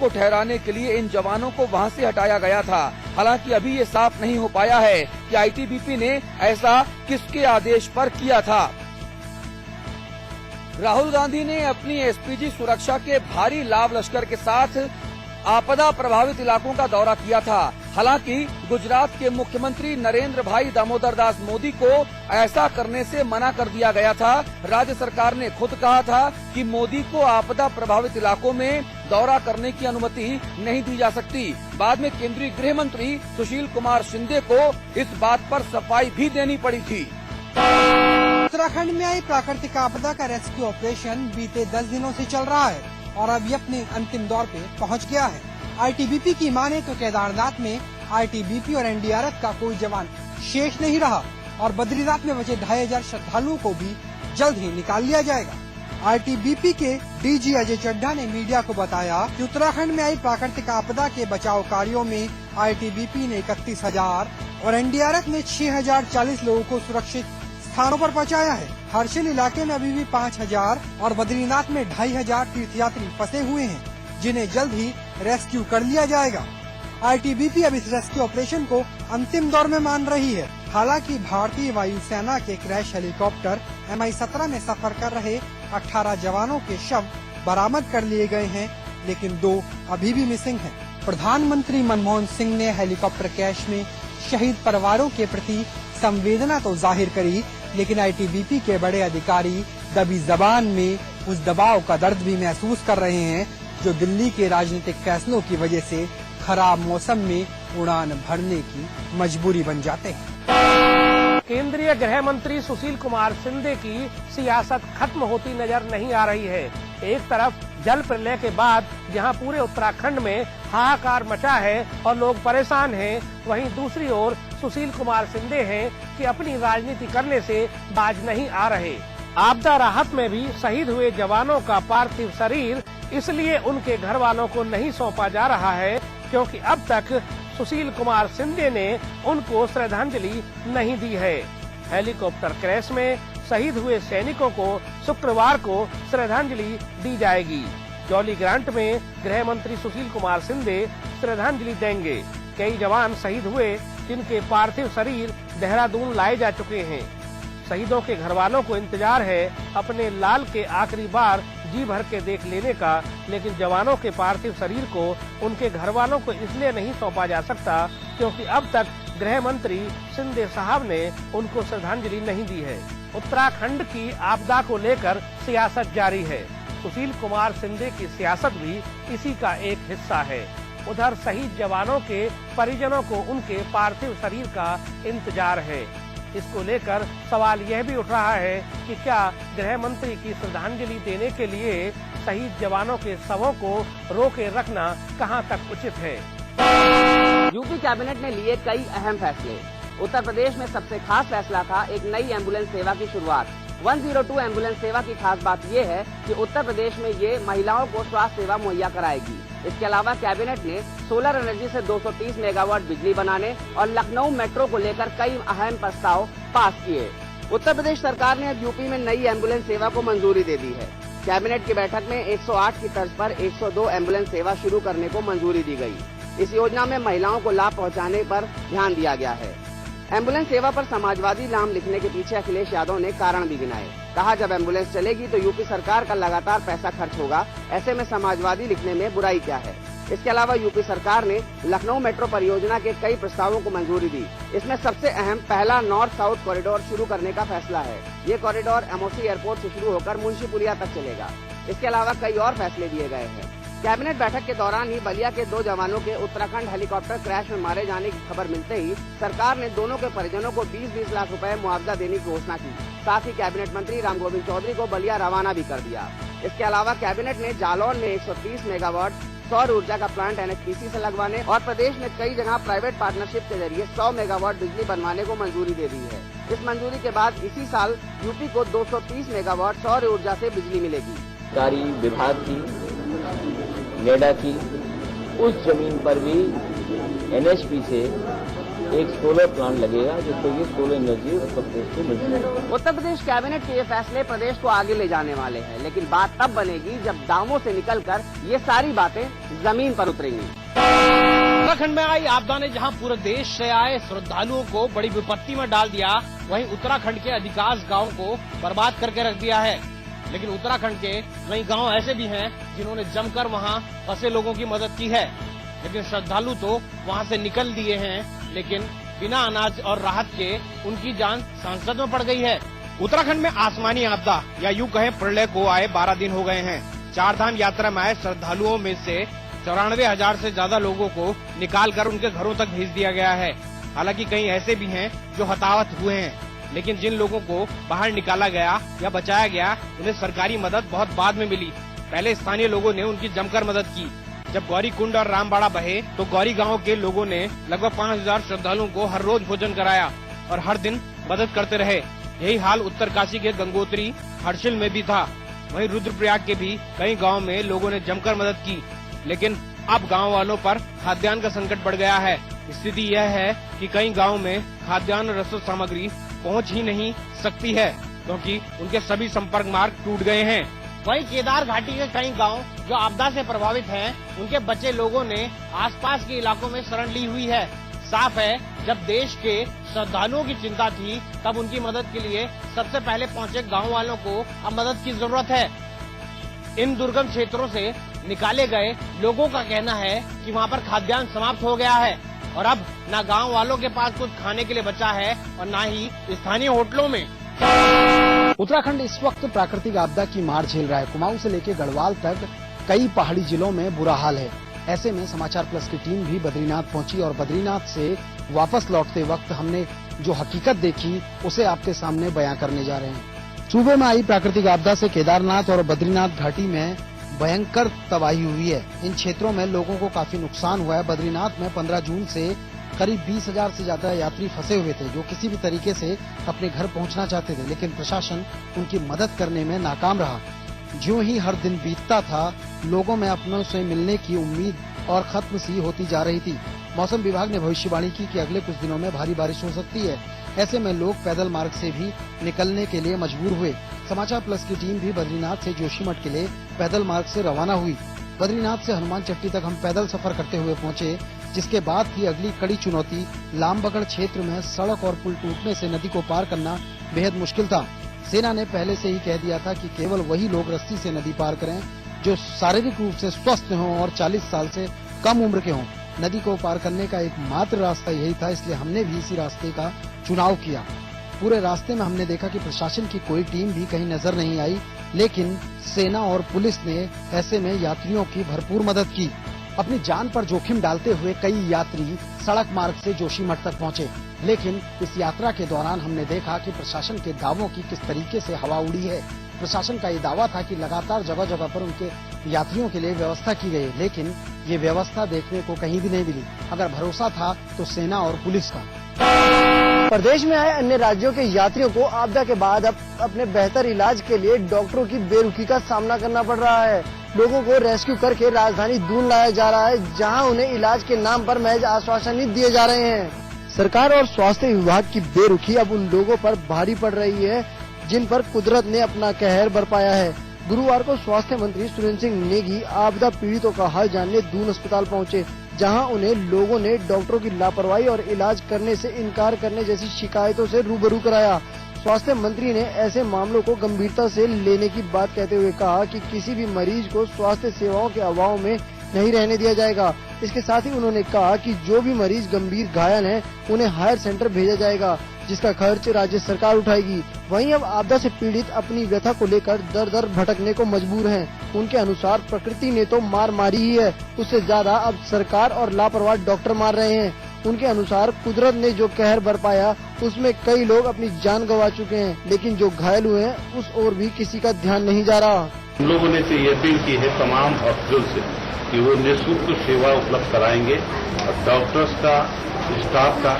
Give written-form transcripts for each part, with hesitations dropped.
को ठहराने के लिए इन जवानों को वहां से हटाया गया था। हालांकि अभी ये साफ नहीं हो पाया है कि आईटीबीपी ने ऐसा किसके आदेश पर किया था। राहुल गांधी ने अपनी एसपीजी सुरक्षा के भारी लाभ लश्कर के साथ आपदा प्रभावित इलाकों का दौरा किया था। हालांकि गुजरात के मुख्यमंत्री नरेंद्र भाई दामोदर दास मोदी को ऐसा करने से मना कर दिया गया था। राज्य सरकार ने खुद कहा था कि मोदी को आपदा प्रभावित इलाकों में दौरा करने की अनुमति नहीं दी जा सकती। बाद में केंद्रीय गृह मंत्री सुशील कुमार शिंदे को इस बात पर सफाई भी देनी पड़ी थी। उत्तराखंड में आई प्राकृतिक आपदा का रेस्क्यू ऑपरेशन बीते 10 दिनों से चल रहा है और अब ये अपने अंतिम दौर पे पहुंच गया है। आईटीबीपी की माने तो केदारनाथ में आईटीबीपी और एनडीआरएफ का कोई जवान शेष नहीं रहा और बद्रीनाथ में बचे 2500 श्रद्धालुओं को भी जल्द ही निकाल लिया जाएगा। आईटीबीपी के डीजी अजय चड्ढा ने मीडिया को बताया कि उत्तराखंड में आई प्राकृतिक आपदा के बचाव कार्यों में आईटीबीपी ने 31,000 और एनडीआरएफ ने 6,040 लोगों को सुरक्षित स्थानों पर पहुंचाया है। हर्षिल इलाके में अभी भी 5,000 और बद्रीनाथ में 2,500 तीर्थयात्री फंसे हुए हैं, जिन्हें जल्द ही रेस्क्यू कर लिया जाएगा। आईटीबीपी अब इस रेस्क्यू ऑपरेशन को अंतिम दौर में मान रही है। हालांकि भारतीय वायुसेना के क्रैश हेलीकॉप्टर MI-17 में सफर कर रहे 18 जवानों के शव बरामद कर लिए गए हैं, लेकिन 2 अभी भी मिसिंग हैं। प्रधानमंत्री मनमोहन सिंह ने हेलीकॉप्टर क्रैश में शहीद परिवारों के प्रति संवेदना तो जाहिर करी, लेकिन आईटीबीपी के बड़े अधिकारी दबी जबान में उस दबाव का दर्द भी महसूस कर रहे हैं जो दिल्ली के राजनीतिक फैसलों की वजह से खराब मौसम में उड़ान भरने की मजबूरी बन जाते हैं। केंद्रीय गृह मंत्री सुशील कुमार शिंदे की सियासत खत्म होती नजर नहीं आ रही है। एक तरफ जल प्रलय के बाद जहां पूरे उत्तराखंड में हाहाकार मचा है और लोग परेशान हैं, वहीं दूसरी ओर सुशील कुमार शिंदे हैं कि अपनी राजनीति करने से बाज नहीं आ रहे। आपदा राहत में भी शहीद हुए जवानों का पार्थिव शरीर इसलिए उनके घर वालों को नहीं सौंपा जा रहा है क्योंकि अब तक सुशील कुमार शिंदे ने उनको श्रद्धांजलि नहीं दी है। हेलीकॉप्टर क्रैश में शहीद हुए सैनिकों को शुक्रवार को श्रद्धांजलि दी जाएगी। जॉली ग्रांट में गृह मंत्री सुशील कुमार शिंदे श्रद्धांजलि देंगे। कई जवान शहीद हुए जिनके पार्थिव शरीर देहरादून लाए जा चुके हैं। शहीदों के घर वालों को इंतजार है अपने लाल के आखिरी बार जी भर के देख लेने का, लेकिन जवानों के पार्थिव शरीर को उनके घर वालों को इसलिए नहीं सौंपा जा सकता क्योंकि अब तक गृह मंत्री शिंदे साहब ने उनको श्रद्धांजलि नहीं दी है। उत्तराखंड की आपदा को लेकर सियासत जारी है। सुशील कुमार शिंदे की सियासत भी इसी का एक हिस्सा है। उधर शहीद जवानों के परिजनों को उनके पार्थिव शरीर का इंतजार है। इसको लेकर सवाल यह भी उठ रहा है कि क्या गृह मंत्री की श्रद्धांजलि देने के लिए शहीद जवानों के शवों को रोके रखना कहां तक उचित है। यूपी कैबिनेट ने लिए कई अहम फैसले। उत्तर प्रदेश में सबसे खास फैसला था एक नई एम्बुलेंस सेवा की शुरुआत। 102 एम्बुलेंस सेवा की खास बात ये है कि उत्तर प्रदेश में ये महिलाओं को स्वास्थ्य सेवा मुहैया कराएगी। इसके अलावा कैबिनेट ने सोलर एनर्जी से 230 मेगावाट बिजली बनाने और लखनऊ मेट्रो को लेकर कई अहम प्रस्ताव पास किए। उत्तर प्रदेश सरकार ने अब यूपी में नई एम्बुलेंस सेवा को मंजूरी दे दी है। कैबिनेट की बैठक में 108 की तर्ज पर 102 एम्बुलेंस सेवा शुरू करने को मंजूरी दी गई। इस योजना में महिलाओं को लाभ पहुँचाने पर ध्यान दिया गया है। एम्बुलेंस सेवा पर समाजवादी नाम लिखने के पीछे अखिलेश यादव ने कारण भी गिनाए। कहा जब एम्बुलेंस चलेगी तो यूपी सरकार का लगातार पैसा खर्च होगा, ऐसे में समाजवादी लिखने में बुराई क्या है। इसके अलावा यूपी सरकार ने लखनऊ मेट्रो परियोजना के कई प्रस्तावों को मंजूरी दी। इसमें सबसे अहम पहला नॉर्थ साउथ कॉरिडोर शुरू करने का फैसला है। ये कॉरिडोर MOC एयरपोर्ट से शुरू होकर मुंशीपुलिया तक चलेगा। इसके अलावा कई और फैसले लिए गए हैं। कैबिनेट बैठक के दौरान ही बलिया के 2 जवानों के उत्तराखंड हेलीकॉप्टर क्रैश में मारे जाने की खबर मिलते ही सरकार ने दोनों के परिजनों को 20-20 लाख रुपए मुआवजा देने की घोषणा की। साथ ही कैबिनेट मंत्री रामगोविंद चौधरी को बलिया रवाना भी कर दिया। इसके अलावा कैबिनेट ने जालौन में 130 मेगावाट सौर ऊर्जा का प्लांट NHPC से लगवाने और प्रदेश में कई जगह प्राइवेट पार्टनरशिप के जरिए 100 मेगावाट बिजली बनवाने को मंजूरी दे दी है। इस मंजूरी के बाद इसी साल यूपी को 230 मेगावाट सौर ऊर्जा से बिजली मिलेगी। सरकारी विभाग की नेडा की उस जमीन पर भी NHP से एक सोलर प्लांट लगेगा जिससे कि सोलर एनर्जी उत्तर प्रदेश को मिलती है। उत्तर प्रदेश कैबिनेट के ये फैसले प्रदेश को आगे ले जाने वाले हैं, लेकिन बात तब बनेगी जब दामों से निकलकर ये सारी बातें जमीन पर उतरेंगी। उत्तराखंड में आई आपदा ने जहां पूरे देश से आए श्रद्धालुओं को बड़ी विपत्ति में डाल दिया, वहीं उत्तराखंड के अधिकांश गांव को बर्बाद करके रख दिया है। लेकिन उत्तराखंड के कई गांव ऐसे भी हैं जिन्होंने जमकर वहां फंसे लोगों की मदद की है। लेकिन श्रद्धालु तो वहां से निकल दिए हैं, लेकिन बिना अनाज और राहत के उनकी जान संकट में पड़ गई है। उत्तराखंड में आसमानी आपदा या यूं कहें प्रलय को आए 12 दिन हो गए हैं। 4 धाम यात्रा में आए श्रद्धालुओं में से 94,000 से ज्यादा लोगों को निकालकर उनके घरों तक भेज दिया गया है। हालांकि कई ऐसे भी हैं जो हताहत हुए हैं, लेकिन जिन लोगों को बाहर निकाला गया या बचाया गया उन्हें सरकारी मदद बहुत बाद में मिली। पहले स्थानीय लोगों ने उनकी जमकर मदद की। जब गौरी कुंड और रामबाड़ा बहे तो गौरी गांव के लोगों ने लगभग 5,000 श्रद्धालुओं को हर रोज भोजन कराया और हर दिन मदद करते रहे। यही हाल उत्तरकाशी के गंगोत्री हर्षिल में भी था। वहीं रुद्रप्रयाग के भी कई गाँव में लोगों ने जमकर मदद की, लेकिन अब गांव वालों पर खाद्यान्न का संकट बढ़ गया है। स्थिति यह है कि कई गांव में खाद्यान्न और रसोई सामग्री पहुंच ही नहीं सकती है, क्योंकि उनके सभी संपर्क मार्ग टूट गए हैं। वहीं केदार घाटी के कई गांव जो आपदा से प्रभावित हैं, उनके बचे लोगों ने आसपास के इलाकों में शरण ली हुई है। साफ है, जब देश के श्रद्धालुओं की चिंता थी, तब उनकी मदद के लिए सबसे पहले पहुंचे गांव वालों को अब मदद की जरूरत है। इन दुर्गम क्षेत्रों से निकाले गए लोगों का कहना है कि वहां पर खाद्यान्न समाप्त हो गया है और अब न गांव वालों के पास कुछ खाने के लिए बचा है और न ही स्थानीय होटलों में। उत्तराखंड इस वक्त प्राकृतिक आपदा की मार झेल रहा है। कुमाऊं से लेकर गढ़वाल तक कई पहाड़ी जिलों में बुरा हाल है। ऐसे में समाचार प्लस की टीम भी बद्रीनाथ पहुंची और बद्रीनाथ से वापस लौटते वक्त हमने जो हकीकत देखी उसे आपके सामने बयां करने जा रहे हैं। सूबे में आई प्राकृतिक आपदा से केदारनाथ और बद्रीनाथ घाटी में भयंकर तबाही हुई है। इन क्षेत्रों में लोगों को काफी नुकसान हुआ है। बद्रीनाथ में 15 जून से करीब 20,000 से ज्यादा यात्री फंसे हुए थे, जो किसी भी तरीके से अपने घर पहुंचना चाहते थे, लेकिन प्रशासन उनकी मदद करने में नाकाम रहा। ज्यों ही हर दिन बीतता था, लोगों में अपनों से मिलने की उम्मीद और खत्म सी होती जा रही थी। मौसम विभाग ने भविष्यवाणी की कि अगले कुछ दिनों में भारी बारिश हो सकती है। ऐसे में लोग पैदल मार्ग से भी निकलने के लिए मजबूर हुए। समाचार प्लस की टीम भी बद्रीनाथ से जोशीमठ के लिए पैदल मार्ग से रवाना हुई। बद्रीनाथ से हनुमान चट्टी तक हम पैदल सफर करते हुए पहुंचे, जिसके बाद की अगली कड़ी चुनौती लामबगड़ क्षेत्र में सड़क और पुल टूटने से नदी को पार करना बेहद मुश्किल था। सेना ने पहले से ही कह दिया था कि केवल वही लोग रस्सी से नदी पार करें जो शारीरिक रूप से स्वस्थ हों और 40 साल से कम उम्र के हों। नदी को पार करने का एकमात्र रास्ता यही था, इसलिए हमने भी इसी रास्ते का चुनाव किया। पूरे रास्ते में हमने देखा कि प्रशासन की कोई टीम भी कहीं नजर नहीं आई, लेकिन सेना और पुलिस ने ऐसे में यात्रियों की भरपूर मदद की। अपनी जान पर जोखिम डालते हुए कई यात्री सड़क मार्ग से जोशीमठ तक पहुंचे, लेकिन इस यात्रा के दौरान हमने देखा कि प्रशासन के दावों की किस तरीके से हवा उड़ी है। प्रशासन का ये दावा था कि लगातार जगह जगह पर उनके यात्रियों के लिए व्यवस्था की गई, लेकिन ये व्यवस्था देखने को कहीं भी नहीं मिली। अगर भरोसा था तो सेना और पुलिस का। प्रदेश में आए अन्य राज्यों के यात्रियों को आपदा के बाद अब अपने बेहतर इलाज के लिए डॉक्टरों की बेरुखी का सामना करना पड़ रहा है। लोगों को रेस्क्यू करके राजधानी दून लाया जा रहा है, जहां उन्हें इलाज के नाम पर महज आश्वासन ही दिए जा रहे हैं। सरकार और स्वास्थ्य विभाग की बेरुखी अब उन लोगों पर भारी पड़ रही है जिन पर कुदरत ने अपना कहर बरपाया है। गुरुवार को स्वास्थ्य मंत्री सुरेंद्र सिंह नेगी आपदा पीड़ितों का हाल जानने दून अस्पताल पहुंचे, जहां उन्हें लोगों ने डॉक्टरों की लापरवाही और इलाज करने से इनकार करने जैसी शिकायतों से रूबरू कराया। स्वास्थ्य मंत्री ने ऐसे मामलों को गंभीरता से लेने की बात कहते हुए कहा कि किसी भी मरीज को स्वास्थ्य सेवाओं के अभाव में नहीं रहने दिया जाएगा। इसके साथ ही उन्होंने कहा कि जो भी मरीज गंभीर घायल हैं, उन्हें हायर सेंटर भेजा जाएगा, जिसका खर्च राज्य सरकार उठाएगी। वहीं अब आपदा से पीड़ित अपनी व्यथा को लेकर दर दर भटकने को मजबूर हैं। उनके अनुसार प्रकृति ने तो मार मारी ही है, उससे ज्यादा अब सरकार और लापरवाह डॉक्टर मार रहे हैं। उनके अनुसार कुदरत ने जो कहर बरपाया उसमें कई लोग अपनी जान गंवा चुके हैं, लेकिन जो घायल हुए हैं उस ओर भी किसी का ध्यान नहीं जा रहा। हम लोगों ने तो ये अपील की है तमाम हॉस्पिटल से कि वो निःशुल्क सेवा उपलब्ध कराएंगे और डॉक्टर्स का, स्टाफ का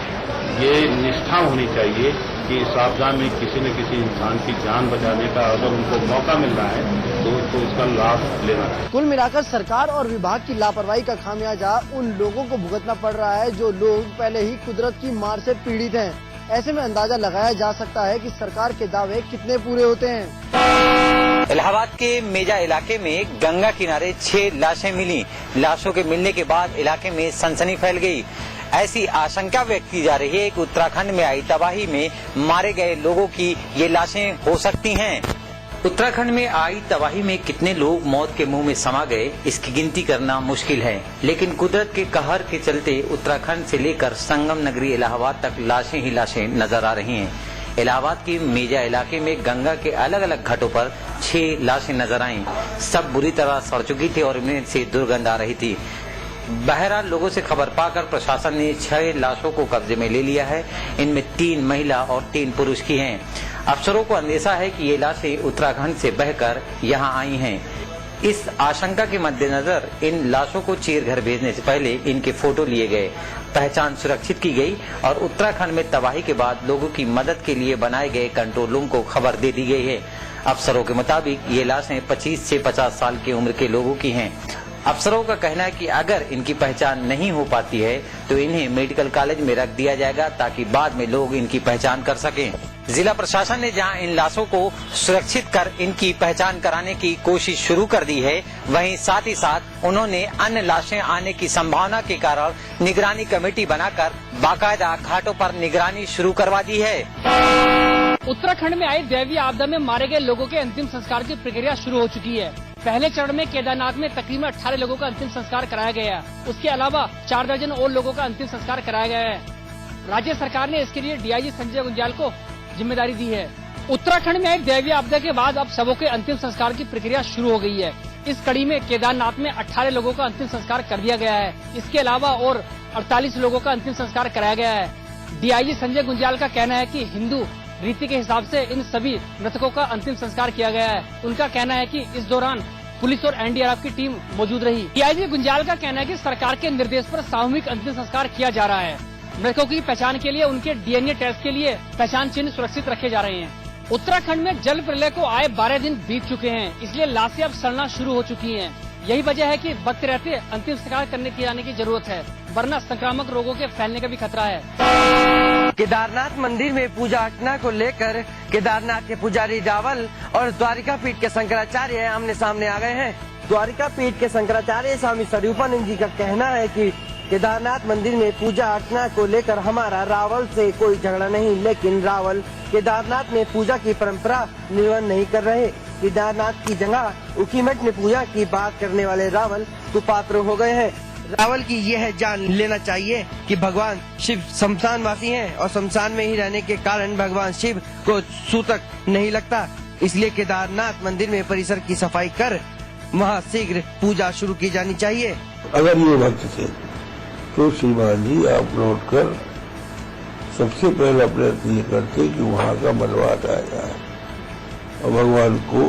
ये निष्ठा होनी चाहिए कि इस आपदा में किसी न किसी इंसान की जान बचाने का अगर उनको मौका मिल रहा है तो उसको इसका लाभ लेना चाहिए। कुल मिलाकर सरकार और विभाग की लापरवाही का खामियाजा उन लोगों को भुगतना पड़ रहा है जो लोग पहले ही कुदरत की मार से पीड़ित हैं। ऐसे में अंदाजा लगाया जा सकता है कि सरकार के दावे कितने पूरे होते हैं। इलाहाबाद के मेजा इलाके में गंगा किनारे 6 लाशें मिली। लाशों के मिलने के बाद इलाके में सनसनी फैल गई। ऐसी आशंका व्यक्त की जा रही है कि उत्तराखंड में आई तबाही में मारे गए लोगों की ये लाशें हो सकती हैं। उत्तराखंड में आई तबाही में कितने लोग मौत के मुंह में समा गए, इसकी गिनती करना मुश्किल है, लेकिन कुदरत के कहर के चलते उत्तराखंड से लेकर संगम नगरी इलाहाबाद तक लाशें ही लाशें नजर आ रही हैं। इलाहाबाद के मेजा इलाके में गंगा के अलग अलग घाटों पर 6 लाशें नजर आईं। सब बुरी तरह सड़ चुकी थी और इनमें से दुर्गंध आ रही थी। बहरहाल लोगों से खबर पाकर प्रशासन ने 6 लाशों को कब्जे में ले लिया है। इनमें 3 महिला और 3 पुरुष की हैं। अफसरों को अंदेशा है कि ये लाशें उत्तराखंड से बहकर यहां आई हैं। इस आशंका के मद्देनजर इन लाशों को चीरघर भेजने से पहले इनके फोटो लिए गए, पहचान सुरक्षित की गई और उत्तराखंड में तबाही के बाद लोगों की मदद के लिए बनाए गए कंट्रोल रूम को खबर दे दी गई है। अफसरों के मुताबिक ये लाशें 25 से 50 साल की उम्र के लोगों की हैं। अफसरों का कहना है कि अगर इनकी पहचान नहीं हो पाती है तो इन्हें मेडिकल कॉलेज में रख दिया जाएगा ताकि बाद में लोग इनकी पहचान कर सकें। जिला प्रशासन ने जहां इन लाशों को सुरक्षित कर इनकी पहचान कराने की कोशिश शुरू कर दी है, वहीं साथ ही साथ उन्होंने अन्य लाशें आने की संभावना के कारण निगरानी कमेटी बनाकर बाकायदा घाटों पर निगरानी शुरू करवा दी है। उत्तराखंड में आई दैवीय आपदा में मारे गए लोगों के अंतिम संस्कार की प्रक्रिया शुरू हो चुकी है। पहले चरण में केदारनाथ में तकरीबन 18 लोगों का अंतिम संस्कार कराया गया है। उसके अलावा 4 दर्जन और लोगों का अंतिम संस्कार कराया गया है। राज्य सरकार ने इसके लिए डीआईजी संजय गुंजाल को जिम्मेदारी दी है। उत्तराखंड में आई दैवीय आपदा के बाद अब शवों के अंतिम संस्कार की प्रक्रिया शुरू हो गई है। इस कड़ी में केदारनाथ में 18 लोगों का अंतिम संस्कार कर दिया गया है। इसके अलावा और 48 लोगों का अंतिम संस्कार कराया गया है। डीआईजी संजय गुंजाल का कहना है कि हिंदू रीति के हिसाब से इन सभी मृतकों का अंतिम संस्कार किया गया है। उनका कहना है कि इस दौरान पुलिस और एनडीआरएफ की टीम मौजूद रही। डीआईजी गुंजाल का कहना है कि सरकार के निर्देश पर सामूहिक अंतिम संस्कार किया जा रहा है। मृतकों की पहचान के लिए उनके डीएनए टेस्ट के लिए पहचान चिन्ह सुरक्षित रखे जा रहे हैं। उत्तराखंड में जल प्रलय को आए 12 दिन बीत चुके हैं, इसलिए लाशें अब सड़ना शुरू हो चुकी हैं। यही वजह है कि वक्त रहते अंतिम संस्कार करने की जाने की जरूरत है, वरना संक्रामक रोगों के फैलने का भी खतरा है। केदारनाथ मंदिर में पूजा अर्चना को लेकर केदारनाथ के पुजारी रावल और द्वारिका पीठ के शंकराचार्य आमने सामने आ गए हैं। द्वारिका पीठ के शंकराचार्य स्वामी स्वरूपानंद जी का कहना है कि केदारनाथ मंदिर में पूजा अर्चना को लेकर हमारा रावल से कोई झगड़ा नहीं, लेकिन रावल केदारनाथ में पूजा की परंपरा निर्वहन नहीं कर रहे। केदारनाथ की जगह उखीमठ में पूजा की बात करने वाले रावल कुपात्र हो गए हैं। रावल की यह जान लेना चाहिए कि भगवान शिव शमशानवासी हैं और शमशान में ही रहने के कारण भगवान शिव को सूतक नहीं लगता। इसलिए केदारनाथ मंदिर में परिसर की सफाई कर वहाँ शीघ्र पूजा शुरू की जानी चाहिए। अगर ये भक्त थे तो श्रीमान जी आप नोट कर सबसे पहला प्रयत्न ये करते कि वहाँ का मलबा हटाया जाए और भगवान को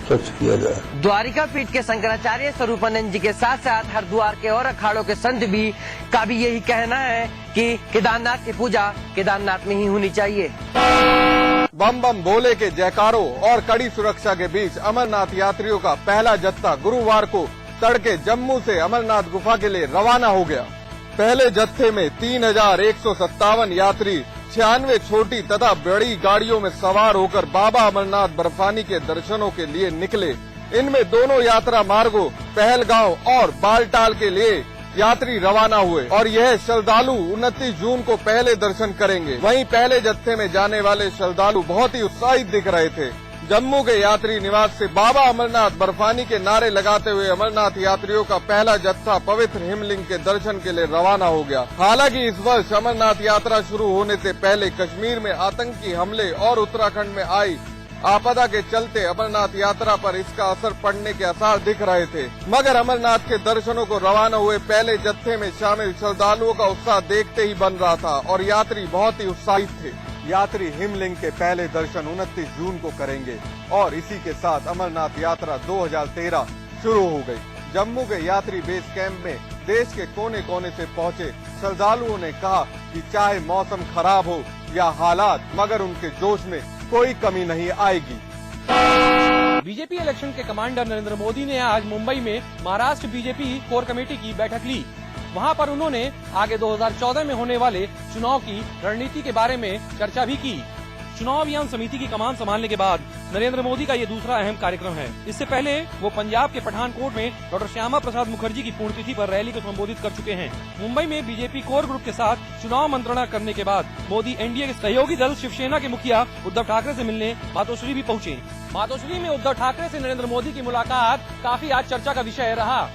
स्वच्छ किया जाए। द्वारिका पीठ के शंकराचार्य स्वरूपानंद जी के साथ साथ हरिद्वार के और अखाड़ों के संत भी का भी यही कहना है कि केदारनाथ की पूजा केदारनाथ में ही होनी चाहिए। बम बम बोले के जयकारों और कड़ी सुरक्षा के बीच अमरनाथ यात्रियों का पहला जत्था गुरुवार को तड़के जम्मू से अमरनाथ गुफा के लिए रवाना हो गया। पहले जत्थे में 3157 यात्री 96 छोटी तथा बड़ी गाड़ियों में सवार होकर बाबा अमरनाथ बर्फानी के दर्शनों के लिए निकले। इनमें दोनों यात्रा मार्गों पहलगांव और बालटाल के लिए यात्री रवाना हुए और यह श्रद्धालु 29 जून को पहले दर्शन करेंगे। वहीं पहले जत्थे में जाने वाले श्रद्धालु बहुत ही उत्साहित दिख रहे थे। जम्मू के यात्री निवास से बाबा अमरनाथ बर्फानी के नारे लगाते हुए अमरनाथ यात्रियों का पहला जत्था पवित्र हिमलिंग के दर्शन के लिए रवाना हो गया। हालांकि इस वर्ष अमरनाथ यात्रा शुरू होने से पहले कश्मीर में आतंकी हमले और उत्तराखंड में आई आपदा के चलते अमरनाथ यात्रा पर इसका असर पड़ने के आसार दिख रहे थे। मगर अमरनाथ के दर्शनों को रवाना हुए पहले जत्थे में शामिल श्रद्धालुओं का उत्साह देखते ही बन रहा था और यात्री बहुत ही उत्साहित थे। यात्री हिमलिंग के पहले दर्शन 29 जून को करेंगे और इसी के साथ अमरनाथ यात्रा 2013 शुरू हो गई। जम्मू के यात्री बेस कैंप में देश के कोने कोने से पहुंचे श्रद्धालुओं ने कहा कि चाहे मौसम खराब हो या हालात, मगर उनके जोश में कोई कमी नहीं आएगी। बीजेपी इलेक्शन के कमांडर नरेंद्र मोदी ने आज मुंबई में महाराष्ट्र बीजेपी कोर कमेटी की बैठक ली। वहां पर उन्होंने आगे 2014 में होने वाले चुनाव की रणनीति के बारे में चर्चा भी की। चुनाव अभियान समिति की कमान संभालने के बाद नरेंद्र मोदी का ये दूसरा अहम कार्यक्रम है। इससे पहले वो पंजाब के पठानकोट में डॉक्टर श्यामा प्रसाद मुखर्जी की पुण्यतिथि पर रैली को संबोधित कर चुके हैं। मुंबई में बीजेपी कोर ग्रुप के साथ चुनाव मंत्रणा करने के बाद मोदी एनडीए के सहयोगी दल शिवसेना के मुखिया उद्धव ठाकरे से मिलने मातोश्री भी पहुंचे। मातोश्री में उद्धव ठाकरे से नरेंद्र मोदी की मुलाकात काफी आज चर्चा का विषय रहा।